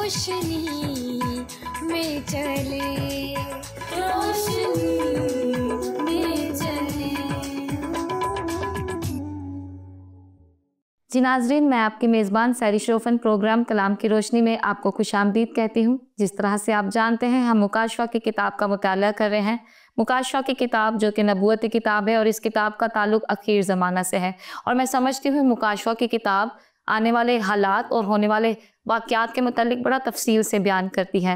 روشنی میں چلے، روشنی میں چلے۔ جی ناظرین، میں آپ کی میزبان سیری شروفن پروگرام کلام کی روشنی میں آپ کو خوش آمدید کہتی ہوں۔ جس طرح سے آپ جانتے ہیں ہم مکاشفہ کی کتاب کا مطالعہ کر رہے ہیں۔ مکاشفہ کی کتاب جو کہ نبوتی کتاب ہے اور اس کتاب کا تعلق اخیر زمانہ سے ہے، اور میں سمجھتی ہوں مکاشفہ کی کتاب آنے والے حالات اور ہونے والے واقعات کے متعلق بڑا تفصیل سے بیان کرتی ہے۔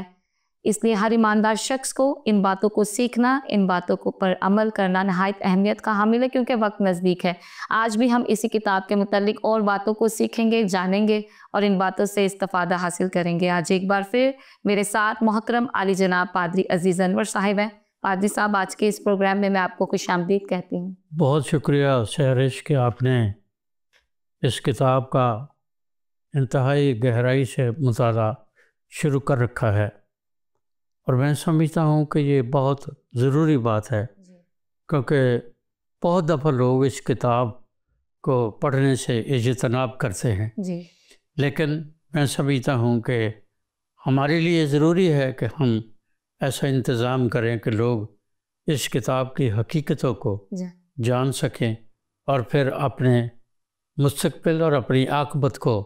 اس لیے ہر ایماندار شخص کو ان باتوں کو سیکھنا، ان باتوں کو پر عمل کرنا نہایت اہمیت کا حامل ہے، کیونکہ وقت نزدیک ہے۔ آج بھی ہم اسی کتاب کے متعلق اور باتوں کو سیکھیں گے، جانیں گے اور ان باتوں سے استفادہ حاصل کریں گے۔ آج ایک بار پھر میرے ساتھ محترم عالی جناب پادری عزیز انور صاحب ہیں۔ پادری صاحب، آج کے اس پروگرام میں آپ کو خوش آمدید کہتی ہوں۔ بہت شکریہ سہرش کہ آپ نے اس کتاب کا انتہائی گہرائی سے مطالعہ شروع کر رکھا ہے، اور میں سمجھتا ہوں کہ یہ بہت ضروری بات ہے، کیونکہ بہت دفعہ لوگ اس کتاب کو پڑھنے سے اجتناب کرتے ہیں، لیکن میں سمجھتا ہوں کہ ہمارے لیے ضروری ہے کہ ہم ایسا انتظام کریں کہ لوگ اس کتاب کی حقیقتوں کو جان سکیں اور پھر اپنے مستقبل اور اپنی عاقبت کو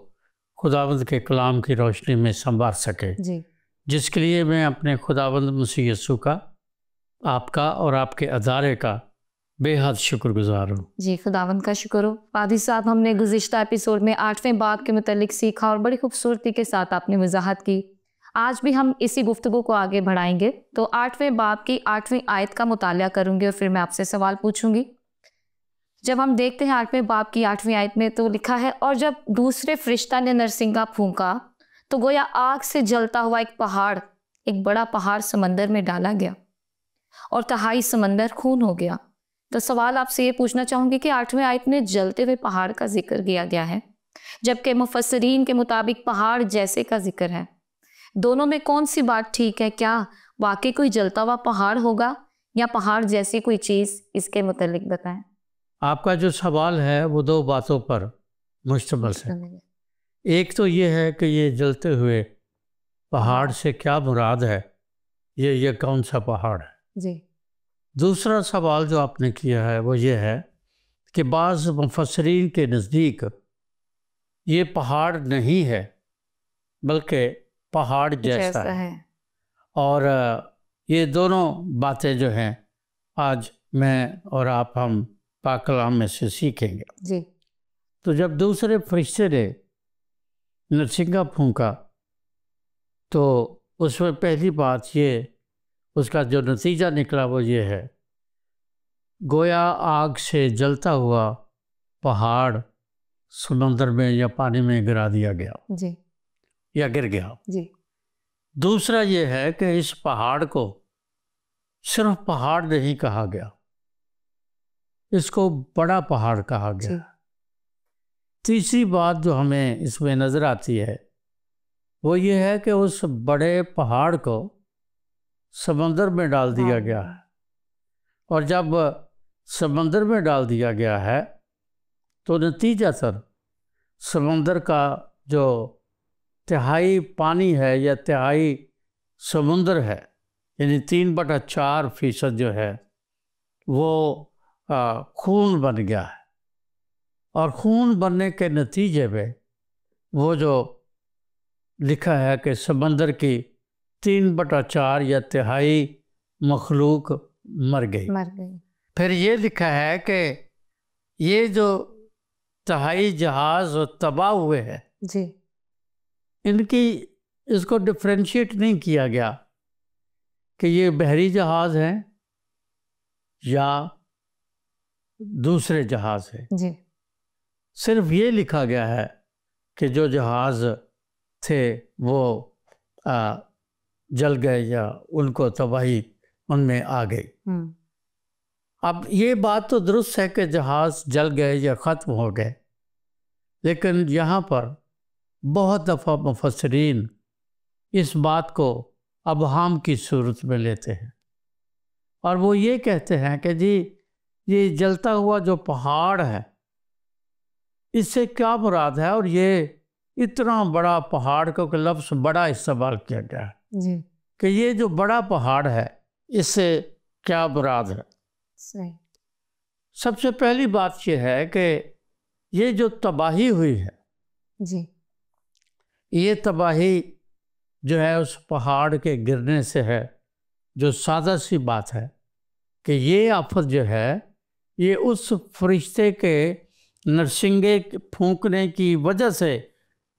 خداوند کے کلام کی روشنی میں سنوار سکے، جس کے لیے میں اپنے خداوند مسیح یسوع کا، آپ کا اور آپ کے ادارے کا بے حد شکر گزار ہوں۔ جی، خداوند کا شکر ہو۔ پادری صاحب، ہم نے گزشتہ ایپیسوڈ میں 8ویں باب کے متعلق سیکھا اور بڑی خوبصورتی کے ساتھ آپ نے وضاحت کی۔ آج بھی ہم اسی گفتگو کو آگے بڑھائیں گے، تو 8ویں باب کی 8ویں آیت کا مطالعہ کروں گی اور پھر میں آپ سے سوال پوچھوں گی۔ جب ہم دیکھتے ہیں 8ویں باب کی 8ویں آیت میں تو لکھا ہے، اور جب دوسرے فرشتہ نے نرسنگا پھونکا تو گویا آگ سے جلتا ہوا ایک بڑا پہاڑ سمندر میں ڈالا گیا اور تہائی سمندر خون ہو گیا۔ تو سوال آپ سے یہ پوچھنا چاہوں گی کہ 8ویں آیت میں جلتے ہوئے پہاڑ کا ذکر کیا گیا ہے، جبکہ مفسرین کے مطابق پہاڑ جیسے کا ذکر ہے۔ دونوں میں کون سی بات ٹھیک ہے؟ کیا واقعی کوئی جلتا ہوا پہاڑ ہوگا یا پہاڑ جیسی کوئی چیز؟ اس کے متعلق بتائیں۔ آپ کا جو سوال ہے وہ دو باتوں پر مشتمل ہے۔ ایک تو یہ ہے کہ یہ جلتے ہوئے پہاڑ سے کیا مراد ہے، یہ کون سا پہاڑ ہے؟ جی۔ دوسرا سوال جو آپ نے کیا ہے وہ یہ ہے کہ بعض مفسرین کے نزدیک یہ پہاڑ نہیں ہے بلکہ پہاڑ جیسا ہے، اور یہ دونوں باتیں جو ہیں آج میں اور آپ ہم پاک کلام میں سے سیکھیں گے۔ جی۔ تو جب دوسرے فرشتے نے نرسنگا پھونکا تو اس میں پہلی بات یہ، اس کا جو نتیجہ نکلا وہ یہ ہے، گویا آگ سے جلتا ہوا پہاڑ سمندر میں یا پانی میں گرا دیا گیا، جی، یا گر گیا۔ جی۔ دوسرا یہ ہے کہ اس پہاڑ کو صرف پہاڑ نہیں کہا گیا، اس کو بڑا پہاڑ کہا گیا۔ جی۔ تیسری بات جو ہمیں اس میں نظر آتی ہے وہ یہ ہے کہ اس بڑے پہاڑ کو سمندر میں ڈال دیا گیا ہے، اور جب سمندر میں ڈال دیا گیا ہے تو نتیجتاً سمندر کا جو تہائی پانی ہے یا تہائی سمندر ہے، یعنی 3/4% جو ہے وہ خون بن گیا ہے، اور خون بننے کے نتیجے میں وہ جو لکھا ہے کہ سمندر کی 3/4 یا تہائی مخلوق مر گئی۔ پھر یہ لکھا ہے کہ یہ جو تہائی جہاز تباہ ہوئے ہیں، جی، ان کی اس کو ڈفرینشیٹ نہیں کیا گیا کہ یہ بحری جہاز ہیں یا دوسرے جہاز ہیں۔ جی۔ صرف یہ لکھا گیا ہے کہ جو جہاز تھے وہ جل گئے یا ان کو تباہی ان میں آ گئی۔ اب یہ بات تو درست ہے کہ جہاز جل گئے یا ختم ہو گئے، لیکن یہاں پر بہت دفعہ مفسرین اس بات کو ابہام کی صورت میں لیتے ہیں، اور وہ یہ کہتے ہیں کہ جی یہ جلتا ہوا جو پہاڑ ہے اس سے کیا مراد ہے، اور یہ اتنا بڑا پہاڑ کا لفظ بڑا استعمال کیا گیا ہے جی کہ یہ جو بڑا پہاڑ ہے اس سے کیا مراد ہے؟ صحیح. سب سے پہلی بات یہ ہے کہ یہ جو تباہی ہوئی ہے جی یہ تباہی جو ہے اس پہاڑ کے گرنے سے ہے. جو سادہ سی بات ہے کہ یہ آفت جو ہے یہ اس فرشتے کے نرسنگے پھونکنے کی وجہ سے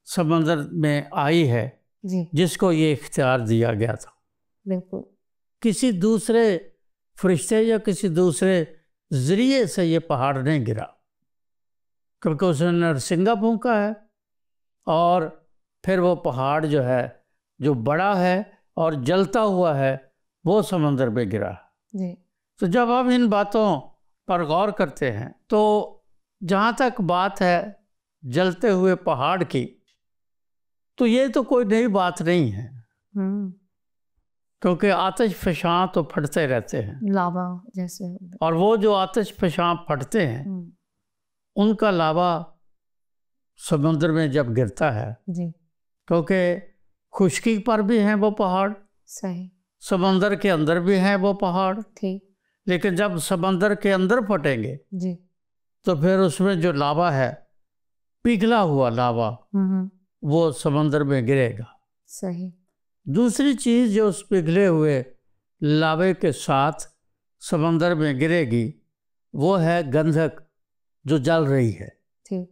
سمندر میں آئی ہے جی جس کو یہ اختیار دیا گیا تھا. بالکل. کسی دوسرے فرشتے یا کسی دوسرے ذریعے سے یہ پہاڑ نہیں گرا کیونکہ اس نے نرسنگا پھونکا ہے اور پھر وہ پہاڑ جو ہے جو بڑا ہے اور جلتا ہوا ہے وہ سمندر میں گرا. جی تو جب ہم ان باتوں پر غور کرتے ہیں تو جہاں تک بات ہے جلتے ہوئے پہاڑ کی تو یہ تو کوئی نئی بات نہیں ہے کیونکہ آتش فشاں تو پھٹتے رہتے ہیں لاوا جیسے. اور وہ جو آتش فشاں پھٹتے ہیں ان کا لاوا سمندر میں جب گرتا ہے جی کیونکہ خشکی پر بھی ہیں وہ پہاڑ صحیح. سمندر کے اندر بھی ہیں وہ پہاڑ ٹھیک. لیکن جب سمندر کے اندر پھٹیں گے جی تو پھر اس میں جو لاوا ہے پگھلا ہوا لاوا وہ سمندر میں گرے گا. صحیح. دوسری چیز جو اس پگھلے ہوئے لاوے کے ساتھ سمندر میں گرے گی وہ ہے گندھک جو جل رہی ہے. ٹھیک.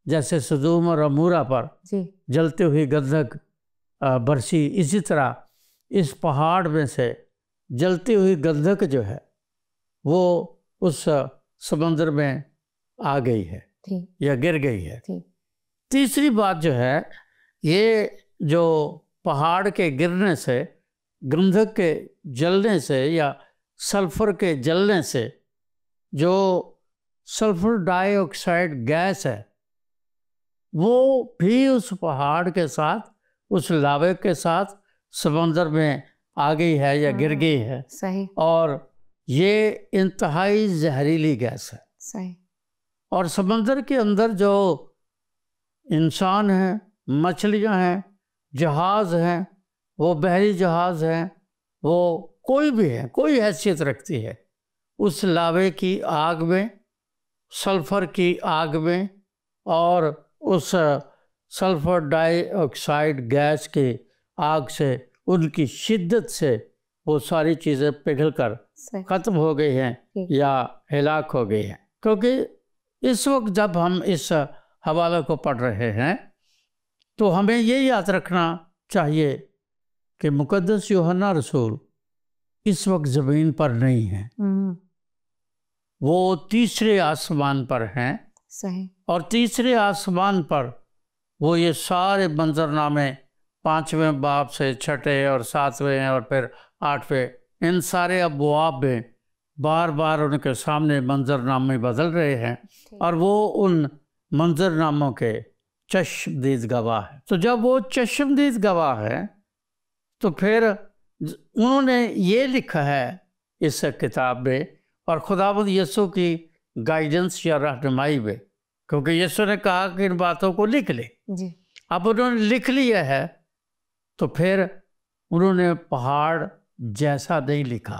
جیسے سدوم اور عمورہ پر جی جلتے ہوئی گندھک برسی اسی طرح اس پہاڑ میں سے جلتی ہوئی گندھک جو ہے وہ اس سمندر میں آ گئی ہے ٹھیک. یا گر گئی ہے. ٹھیک. تیسری بات جو ہے یہ جو پہاڑ کے گرنے سے گندھک کے جلنے سے یا سلفر کے جلنے سے جو سلفر ڈائی آکسائڈ گیس ہے وہ بھی اس پہاڑ کے ساتھ اس لاوے کے ساتھ سمندر میں آ گئی ہے یا گر گئی ہے. صحیح. اور یہ انتہائی زہریلی گیس ہے. صحیح. اور سمندر کے اندر جو انسان ہیں مچھلیاں ہیں جہاز ہیں وہ بحری جہاز ہیں وہ کوئی بھی ہے کوئی حیثیت رکھتی ہے اس لاوے کی آگ میں سلفر کی آگ میں اور اس سلفر ڈائی آکسائڈ گیس کی آگ سے ان کی شدت سے وہ ساری چیزیں پگھل کر ختم ہو گئی ہیں یا ہلاک ہو گئی ہیں. کیونکہ اس وقت جب ہم اس حوالے کو پڑھ رہے ہیں تو ہمیں یہ یاد رکھنا چاہیے کہ مقدس یوحنا رسول اس وقت زمین پر نہیں ہیں وہ تیسرے آسمان پر ہیں. صحیح. اور تیسرے آسمان پر وہ یہ سارے منظرنامے 5ویں باب سے 6 اور 7ویں اور پھر 8ویں ان سارے ابواب میں بار بار ان کے سامنے منظرنامے بدل رہے ہیں اور وہ ان منظرناموں کے چشمدید گواہ ہیں. تو جب وہ چشمدید گواہ ہیں تو پھر انہوں نے یہ لکھا ہے اس کتاب میں اور خداوند یسوع کی گائیڈنس یا رہنمائی میں کیونکہ یسوع نے کہا کہ ان باتوں کو لکھ لے. جی. اب انہوں نے لکھ لیا ہے تو پھر انہوں نے پہاڑ جیسا نہیں لکھا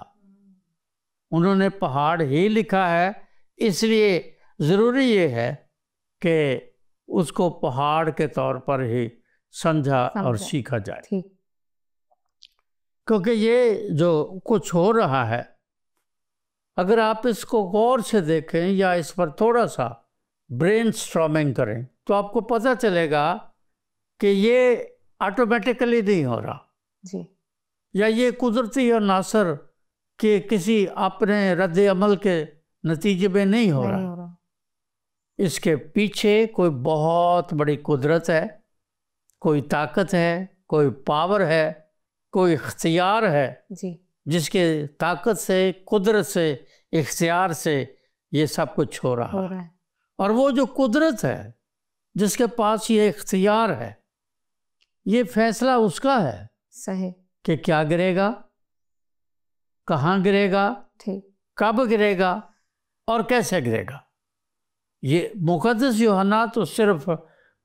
انہوں نے پہاڑ ہی لکھا ہے. اس لیے ضروری یہ ہے کہ اس کو پہاڑ کے طور پر ہی سمجھا اور سیکھا جائے. ٹھیک. کیونکہ یہ جو کچھ ہو رہا ہے اگر آپ اس کو غور سے دیکھیں یا اس پر تھوڑا سا برین سٹارمنگ کریں تو آپ کو پتہ چلے گا کہ یہ آٹومیٹیکلی نہیں ہو رہا. جی. یا یہ قدرتی عناصر کہ کسی اپنے رد عمل کے نتیجے میں نہیں ہو رہا. اس کے پیچھے کوئی بہت بڑی قدرت ہے کوئی طاقت ہے کوئی پاور ہے کوئی اختیار ہے جی. جس کے طاقت سے قدرت سے اختیار سے یہ سب کچھ ہو رہا ہے. اور وہ جو قدرت ہے جس کے پاس یہ اختیار ہے یہ فیصلہ اس کا ہے. صحیح. کہ کیا گرے گا کہاں گرے گا ٹھیک. کب گرے گا اور کیسے گرے گا. یہ مقدس یوحنا تو صرف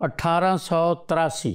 1883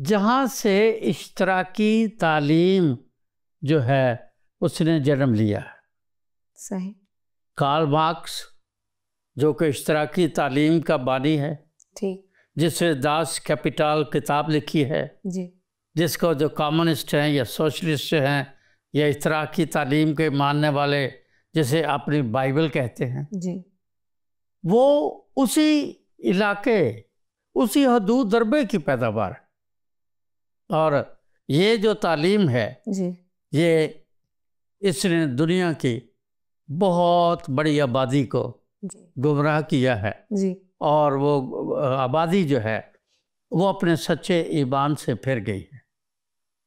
جہاں سے اشتراکی تعلیم جو ہے اس نے جنم لیا. صحیح. کارل مارکس جو کہ اشتراکی تعلیم کا بانی ہے، ٹھیک. جس نے داس کیپیٹال کتاب لکھی ہے، جی. جس کو جو کامونسٹ ہیں یا سوشلسٹ ہیں یا اشتراکی تعلیم کے ماننے والے جسے اپنی بائبل کہتے ہیں، جی. وہ اسی علاقے، اسی حدود ضربے کی پیداوار ہے. اور یہ جو تعلیم ہے جی. یہ اس نے دنیا کی بہت بڑی آبادی کو جی. گمراہ کیا ہے، جی. اور وہ آبادی جو ہے وہ اپنے سچے ایمان سے پھر گئی ہے.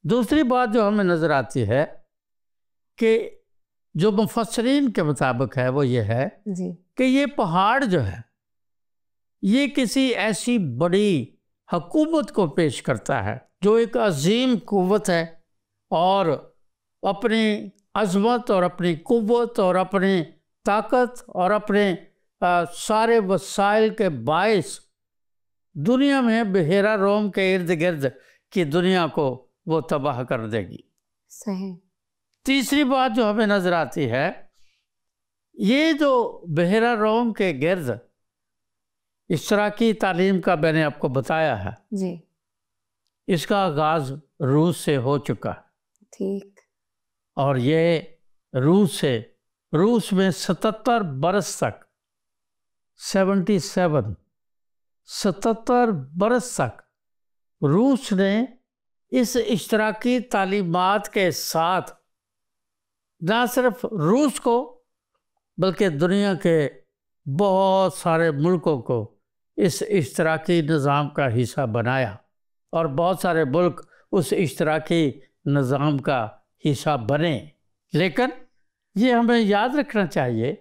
دوسری بات جو ہمیں نظر آتی ہے کہ جو مفسرین کے مطابق ہے وہ یہ ہے جی. کہ یہ پہاڑ جو ہے یہ کسی ایسی بڑی حکومت کو پیش کرتا ہے جو ایک عظیم قوت ہے، اور اپنی عظمت اور اپنی قوت اور اپنی طاقت اور اپنے سارے وسائل کے باعث دنیا میں بحیرہ روم کے ارد گرد کی دنیا کو وہ تباہ کر دے گی. صحیح. تیسری بات جو ہمیں نظر آتی ہے، یہ جو بحیرہ روم کے گرد اشتراکی تعلیم کا میں نے آپ کو بتایا ہے، جی. اس کا آغاز روس سے ہو چکا. ٹھیک. اور یہ روس میں 77 برس تک 77 برس تک روس نے اس اشتراکی تعلیمات کے ساتھ نہ صرف روس کو بلکہ دنیا کے بہت سارے ملکوں کو اس اشتراکی نظام کا حصہ بنایا، اور بہت سارے ملک اس اشتراکی نظام کا حصہ بنے. لیکن یہ ہمیں یاد رکھنا چاہیے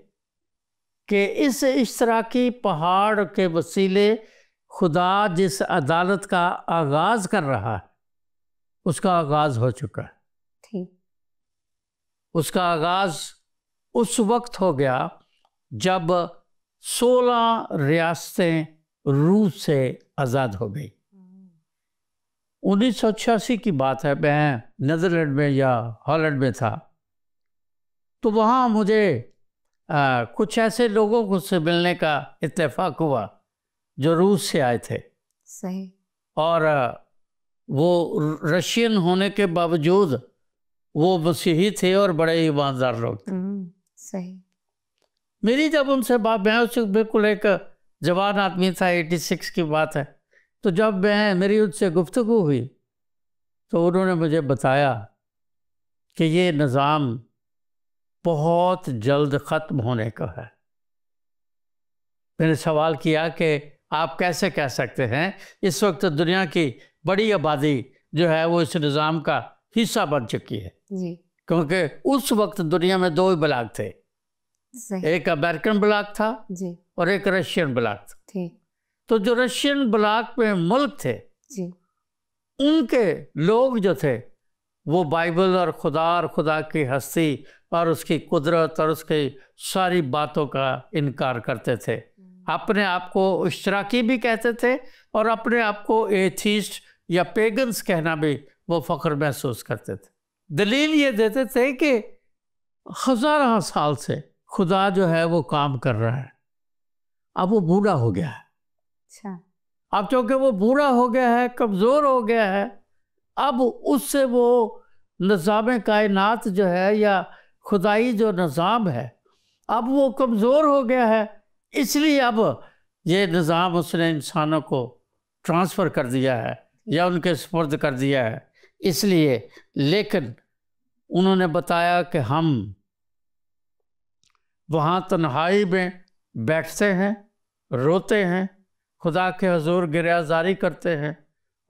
کہ اس اشتراکی پہاڑ کے وسیلے خدا جس عدالت کا آغاز کر رہا ہے اس کا آغاز ہو چکا ہے. ٹھیک. اس کا آغاز اس وقت ہو گیا جب 16 ریاستیں روس سے آزاد ہو گئی. 1986 کی بات ہے، میں نیدرلینڈ میں یا ہالینڈ میں تھا، تو وہاں مجھے کچھ ایسے لوگوں سے ملنے کا اتفاق ہوا جو روس سے آئے تھے. صحیح. اور وہ رشین ہونے کے باوجود وہ مسیحی تھے اور بڑے ایماندار لوگ تھے. صحیح. میری جب ان سے بات، میں اس وقت بالکل ایک جوان آدمی تھا، 86 کی بات ہے، تو جب میری ان سے گفتگو ہوئی تو انہوں نے مجھے بتایا کہ یہ نظام بہت جلد ختم ہونے کا ہے. میں نے سوال کیا کہ آپ کیسے کہہ سکتے ہیں؟ اس وقت دنیا کی بڑی آبادی جو ہے وہ اس نظام کا حصہ بن چکی ہے. جی. کیونکہ اس وقت دنیا میں 2 بلاک تھے، صحیح. ایک امریکن بلاک تھا جی. اور ایک رشین بلاک تھا. ٹھیک. تو جو رشین بلاک میں ملک تھے، جی. ان کے لوگ جو تھے وہ بائبل اور خدا کی ہستی اور اس کی قدرت اور اس کی ساری باتوں کا انکار کرتے تھے. اپنے آپ کو اشتراکی بھی کہتے تھے اور اپنے آپ کو ایتھیسٹ یا پیگنز کہنا بھی وہ فخر محسوس کرتے تھے. دلیل یہ دیتے تھے کہ ہزارہ سال سے خدا جو ہے وہ کام کر رہا ہے، اب وہ بوڑھا ہو گیا ہے. اچھا. اب چونکہ وہ بوڑھا ہو گیا ہے، کمزور ہو گیا ہے، اب اس سے وہ نظام کائنات جو ہے یا خدائی جو نظام ہے اب وہ کمزور ہو گیا ہے، اس لیے اب یہ نظام اس نے انسانوں کو ٹرانسفر کر دیا ہے یا ان کے سپرد کر دیا ہے. اس لیے لیکن انہوں نے بتایا کہ ہم وہاں تنہائی میں بیٹھتے ہیں، روتے ہیں، خدا کے حضور گریہزاری کرتے ہیں،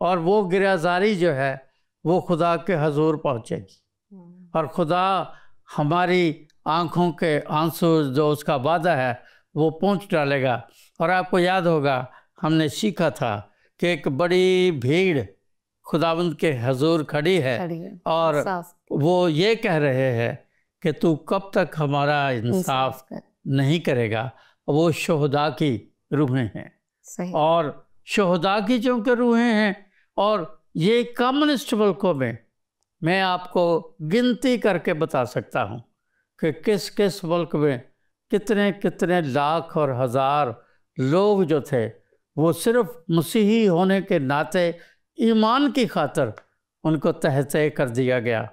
اور وہ گریہزاری جو ہے وہ خدا کے حضور پہنچے گی، اور خدا ہماری آنکھوں کے آنسو جو اس کا وعدہ ہے وہ پہنچ ڈالے گا. اور آپ کو یاد ہوگا ہم نے سیکھا تھا کہ ایک بڑی بھیڑ خداوند کے حضور کھڑی ہے اور وہ یہ کہہ رہے ہیں کہ تو کب تک ہمارا انصاف نہیں کرے گا. وہ شہداء کی روحیں ہیں، اور شہداء کی چونکہ روحیں ہیں اور یہ کمیونسٹ ملکوں میں آپ کو گنتی کر کے بتا سکتا ہوں کہ کس کس ملک میں کتنے کتنے لاکھ اور ہزار لوگ جو تھے وہ صرف مسیحی ہونے کے ناطے ایمان کی خاطر ان کو تہہ کر دیا گیا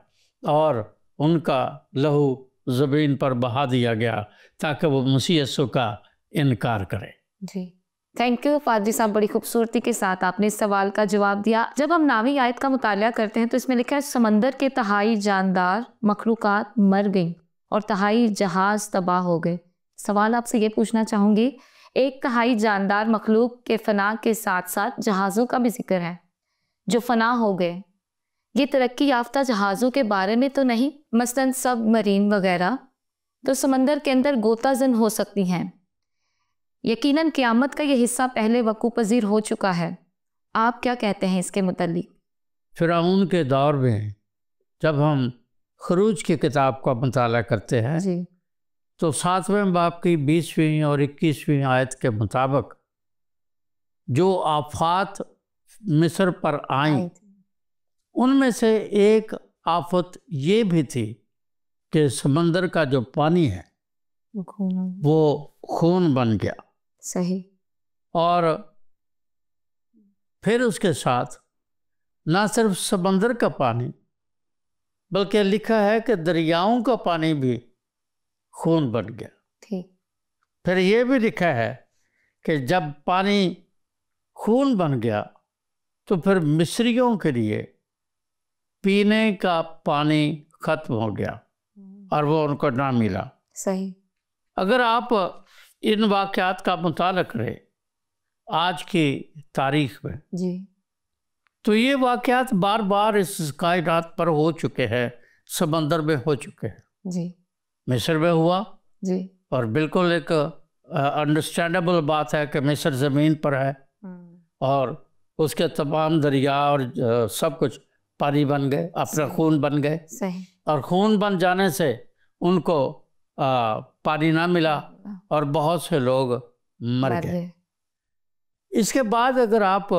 اور ان کا لہو زمین پر بہا دیا گیا تاکہ وہ مسیح یسوع کا انکار کرے۔ جی تھینک یو پادری صاحب، بڑی خوبصورتی کے ساتھ آپ نے اس سوال کا جواب دیا۔ جب ہم 9ویں آیت کا مطالعہ کرتے ہیں تو اس میں لکھا ہے سمندر کے تہائی جاندار مخلوقات مر گئیں اور تہائی جہاز تباہ ہو گئے۔ سوال آپ سے یہ پوچھنا چاہوں گی، ایک تہائی جاندار مخلوق کے فنا کے ساتھ ساتھ جہازوں کا بھی ذکر ہے جو فنا ہو گئے۔ یہ ترقی یافتہ جہازوں کے بارے میں تو نہیں، مثلاً سب مرین وغیرہ تو سمندر کے اندر غوطہ زن ہو سکتی ہیں۔ یقیناً قیامت کا یہ حصہ پہلے وقوع پذیر ہو چکا ہے۔ آپ کیا کہتے ہیں اس کے متعلق؟ فرعون کے دور میں جب ہم خروج کی کتاب کا مطالعہ کرتے ہیں جی تو 7ویں باب کی 20ویں اور 21ویں آیت کے مطابق جو آفات مصر پر آئیں ان میں سے ایک آفت یہ بھی تھی کہ سمندر کا جو پانی ہے وہ خون بن گیا، صحیح، اور پھر اس کے ساتھ نہ صرف سمندر کا پانی بلکہ لکھا ہے کہ دریاؤں کا پانی بھی خون بن گیا۔ ٹھیک، پھر یہ بھی لکھا ہے کہ جب پانی خون بن گیا تو پھر مصریوں کے لیے پینے کا پانی ختم ہو گیا اور وہ ان کو نہ ملا۔ صحیح، اگر آپ ان واقعات کا مطالعہ کریں آج کی تاریخ میں جی تو یہ واقعات بار بار اس کائنات پر ہو چکے ہیں، سمندر میں ہو چکے ہیں، جی مصر میں ہوا، جی اور بالکل ایک انڈرسٹینڈیبل بات ہے کہ مصر زمین پر ہے اور اس کے تمام دریا اور سب کچھ پانی بن گئے، اپنا خون بن گئے، صحیح، اور خون بن جانے سے ان کو پانی نہ ملا اور بہت سے لوگ مر گئے۔ اس کے بعد اگر آپ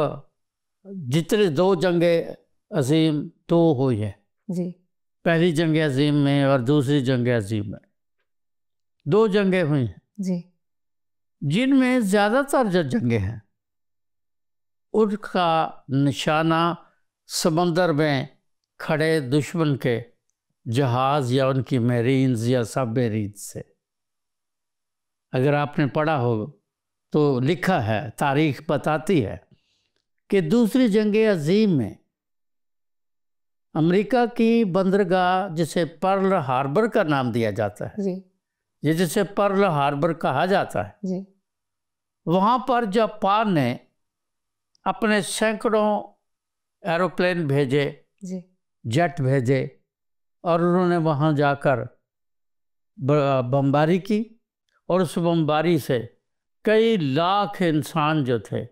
جتنے 2 جنگیں عظیم تو ہوئی ہیں، جی پہلی جنگ عظیم میں اور دوسری جنگ عظیم میں 2 جنگیں ہوئی ہیں، جی جن میں زیادہ تر جو جنگیں ہیں ان کا نشانہ سمندر میں کھڑے دشمن کے جہاز یا ان کی میرینز یا سب میرینز سے۔ اگر آپ نے پڑھا ہو تو لکھا ہے، تاریخ بتاتی ہے کہ دوسری جنگ عظیم میں امریکہ کی بندرگاہ جسے پرل ہاربر کا نام دیا جاتا ہے، جی یہ جسے پرل ہاربر کہا جاتا ہے، جی وہاں پر جاپان نے اپنے سینکڑوں ایروپلین بھیجے، جی جیٹ بھیجے، اور انہوں نے وہاں جا کر بمباری کی، اور اس بمباری سے کئی لاکھ انسان جو تھے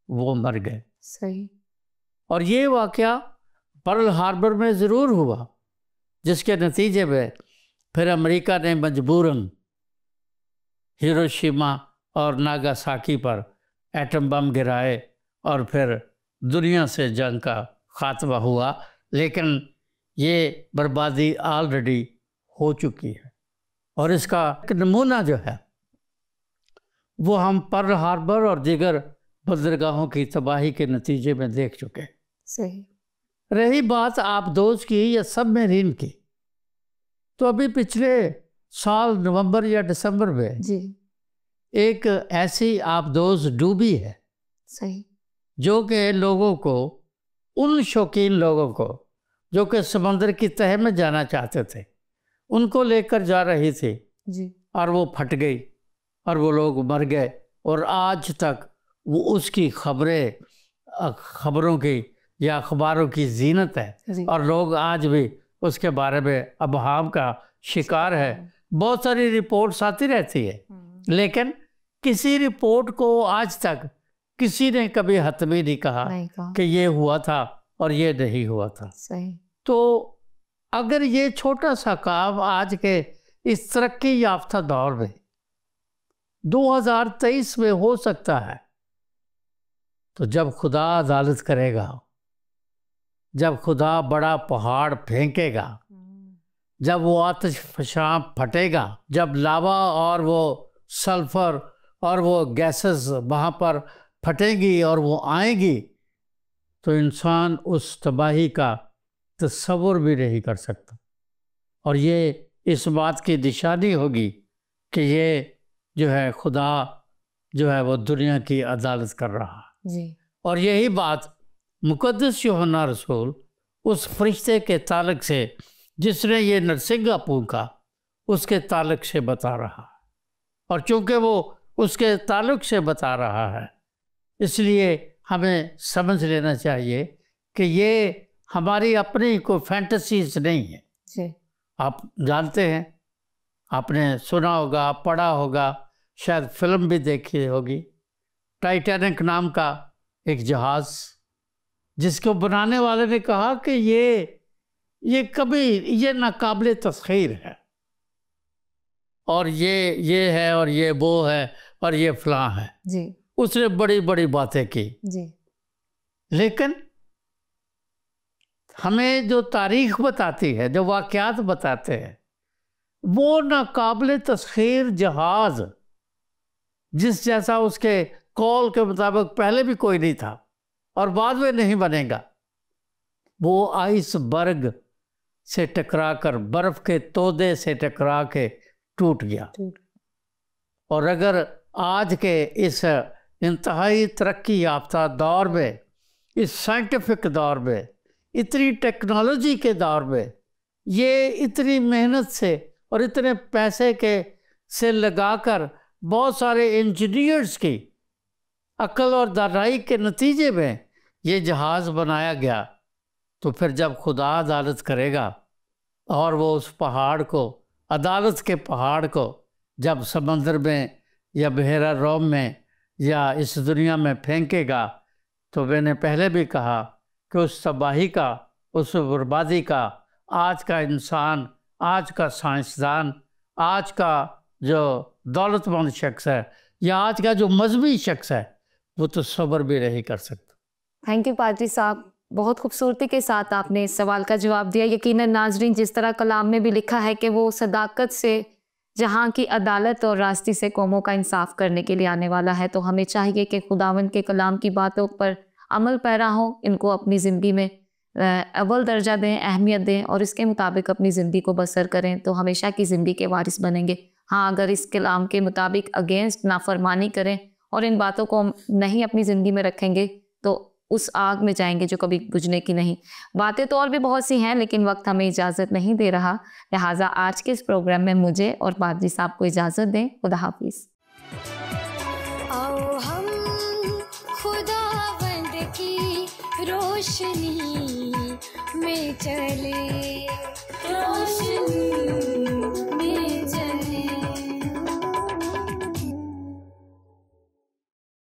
وہ مر گئے۔ صحیح، اور یہ واقعہ پرل ہاربر میں ضرور ہوا، جس کے نتیجے میں پھر امریکہ نے مجبوراً ہیروشیما اور ناگاساکی پر ایٹم بم گرائے اور پھر دنیا سے جنگ کا خاتمہ ہوا، لیکن یہ بربادی آلریڈی ہو چکی ہے۔ اور اس کا ایک نمونہ جو ہے وہ ہم پرل ہاربر اور دیگر بندرگاہوں کی تباہی کے نتیجے میں دیکھ چکے ہیں۔ صحیح، رہی بات آبدوز کی یا سب میرین کی، تو ابھی پچھلے سال نومبر یا دسمبر میں جی ایک ایسی آبدوز ڈوبی ہے صحیح، جو کہ لوگوں کو، ان شوقین لوگوں کو جو کہ سمندر کی تہہ میں جانا چاہتے تھے، ان کو لے کر جا رہی تھی، جی اور وہ پھٹ گئی اور وہ لوگ مر گئے، اور آج تک وہ اس کی خبروں کی یا اخباروں کی زینت ہے، جی اور لوگ آج بھی اس کے بارے میں ابہام کا شکار ہے۔ بہت ساری رپورٹس آتی رہتی ہے، لیکن کسی رپورٹ کو آج تک کسی نے کبھی حتمی نہیں کہا نہیں کہا، کہ یہ ہوا تھا اور یہ نہیں ہوا تھا۔ صحیح، تو اگر یہ چھوٹا سا کام آج کے اس ترقی یافتہ دور میں 2023 میں ہو سکتا ہے، تو جب خدا عدالت کرے گا جب خدا بڑا پہاڑ پھینکے گا، جب وہ آتش فشاں پھٹے گا، جب لاوا اور وہ سلفر اور وہ گیسز وہاں پر پھٹیں گی اور وہ آئیں گی، تو انسان اس تباہی کا تصور بھی نہیں کر سکتا. اور یہ اس بات کی نشانی ہوگی کہ یہ جو ہے خدا جو ہے وہ دنیا کی عدالت کر رہا ہے. جی. اور یہی بات مقدس یوحنا رسول اس فرشتے کے تعلق سے جس نے یہ نرسنگا پھونکا اس کے تعلق سے بتا رہا ہے. اور چونکہ وہ اس کے تعلق سے بتا رہا ہے، اس لیے ہمیں سمجھ لینا چاہیے کہ یہ ہماری اپنی کوئی فینٹسیز نہیں ہے. جی. آپ جانتے ہیں، آپ نے سنا ہوگا، پڑھا ہوگا، شاید فلم بھی دیکھی ہوگی، ٹائٹینک نام کا ایک جہاز جس کو بنانے والے نے کہا کہ یہ کبھی یہ ناقابل تسخیر ہے، اور یہ ہے اور یہ وہ ہے اور یہ فلاں ہے. جی. اس نے بڑی بڑی باتیں کی. جی. لیکن ہمیں جو تاریخ بتاتی ہے، جو واقعات بتاتے ہیں، وہ ناقابل تسخیر جہاز جس جیسا اس کے قول کے مطابق پہلے بھی کوئی نہیں تھا اور بعد میں نہیں بنے گا، وہ آئس برگ سے ٹکرا کر، برف کے تودے سے ٹکرا کے ٹوٹ گیا. اور اگر آج کے اس انتہائی ترقی یافتہ دور میں، اس سائنٹیفک دور میں، اتنی ٹیکنالوجی کے دور میں، یہ اتنی محنت سے اور اتنے پیسے سے لگا کر بہت سارے انجینئرز کی عقل اور دانائی کے نتیجے میں یہ جہاز بنایا گیا، تو پھر جب خدا عدالت کرے گا اور وہ اس پہاڑ کو، عدالت کے پہاڑ کو، جب سمندر میں یا بحیرہ روم میں یا اس دنیا میں پھینکے گا، تو میں نے پہلے بھی کہا کہ اس تباہی کا، اس بربادی کا آج کا انسان، آج کا سائنسدان، آج کا جو دولت مند شخص ہے یا آج کا جو مذہبی شخص ہے، وہ تصور بھی نہیں کر سکتا. تھینک یو پادری صاحب، بہت خوبصورتی کے ساتھ آپ نے اس سوال کا جواب دیا. یقیناً ناظرین، جس طرح کلام میں بھی لکھا ہے کہ وہ صداقت سے جہاں کی عدالت اور راستی سے قوموں کا انصاف کرنے کے لیے آنے والا ہے، تو ہمیں چاہیے کہ خداوند کے کلام کی باتوں پر عمل پیرا ہوں، ان کو اپنی زندگی میں اول درجہ دیں، اہمیت دیں اور اس کے مطابق اپنی زندگی کو بسر کریں، تو ہمیشہ کی زندگی کے وارث بنیں گے. ہاں، اگر اس کلام کے مطابق اگینسٹ نافرمانی کریں اور ان باتوں کو نہیں اپنی زندگی میں رکھیں گے تو اس آگ میں جائیں گے جو کبھی بجھنے کی نہیں. باتیں تو اور بھی بہت سی ہیں لیکن وقت ہمیں اجازت نہیں دے رہا، لہٰذا آج کے اس پروگرام میں مجھے اور پادری صاحب کو اجازت دیں. خدا حافظ. آؤ ہم خداوند کی روشنی میں چلے، روشنی